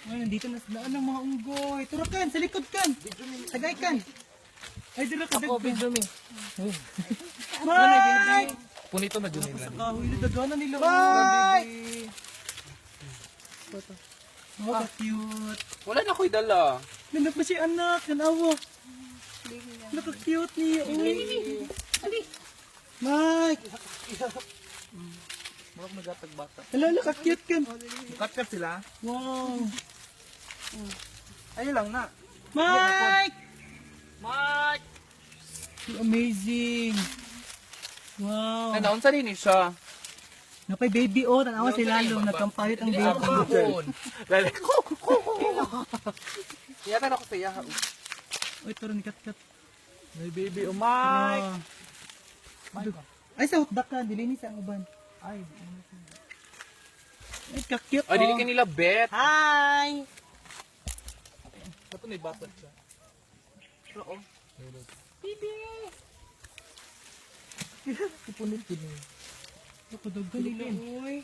Ay, nandito na sila ng mga unggoy. Turo kan, sa likod kan. Tagay kan. Ay, dira ka Ako, dagdag. video me. Mike! Punito na dyan Sa nila. kahoy na dagana nila. Mike! Oh, cute. Wala na ako'y dala. Nandun pa si anak, nanawa. Naka-cute niya. Uy. Mike! Murag nagatag bata. Hala, naka-cute kan. Kat sila? Wow. Ayun lang na. Mike! Mike! So amazing. Wow. Ay, naon sa rin siya. Napay baby oh, tanawa si Lalo, nagkampayot ang baby. Lala ko. Yata na ako sa yaha. Uy, turo ni Kat-Kat. May baby, oh Mike! Ay, sa hotdog ka, dili ni sa uban. Ay, Ay, ka-cute ay, dili oh. ka nila bet. Hi! Ito may basad siya. Oo. Baby! Kupunit din eh. Nakadagan nila, uy.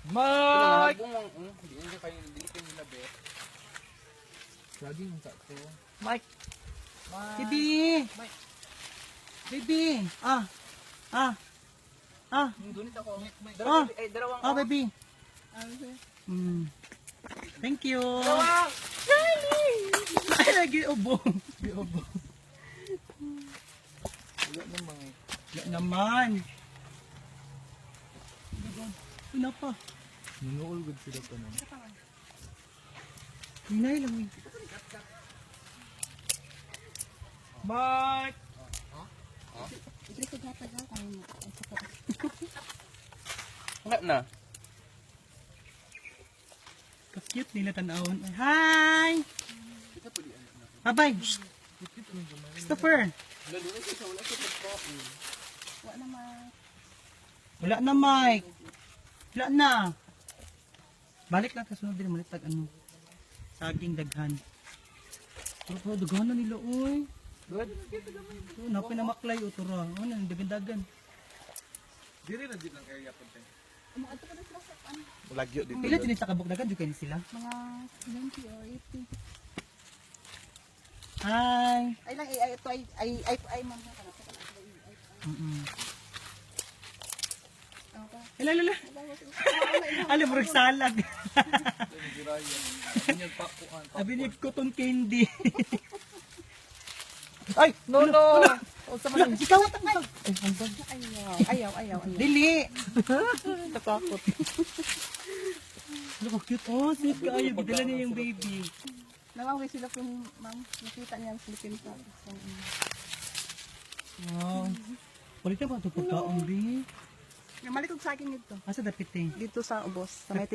Mike! Dili ka nila bet. Lagi yung sakto. Mike! Baby! Baby! Ah! Dunit ako. Ah! Dalawang Ah, baby! Mm. Thank you! Dalawang! Ay, lagi ubo. Wala namang. Wala naman. Ina pa. Nunuol good sila pa naman. Hinay lang eh. Mike! Wala na. Ka-cute nila tanawon. Hi! Bye-bye! Christopher! Wala na, Mike. Wala na. Balik lang kasunod din malitag ano. Saging daghan. Pero pa daghan na nila oy. Good. Oh, napay na maklay o tura. Ano nang dagan-dagan. Diri na din ang area po tayo. Lagyo dito. Pila din sa kabukdagan jud kay sila. Mga 70 or 80. Hi. Ay lang, ito ay ma'am. Lala. Alam mo salag. Abi ni cotton candy. Ay! No! Sa Wala, ikaw at ako. Ayaw. Dili. Natakot. Ano ko cute. Oh, sweet ka. Ayaw, gidala niya yung baby. Nawaway sila kung ma'am, nakita niya ang Philippine Club. Wow. Palit na ba ito pagkaon, Bi? Malikog sa akin dito. Asa dapit eh? Dito sa ubos. Sa may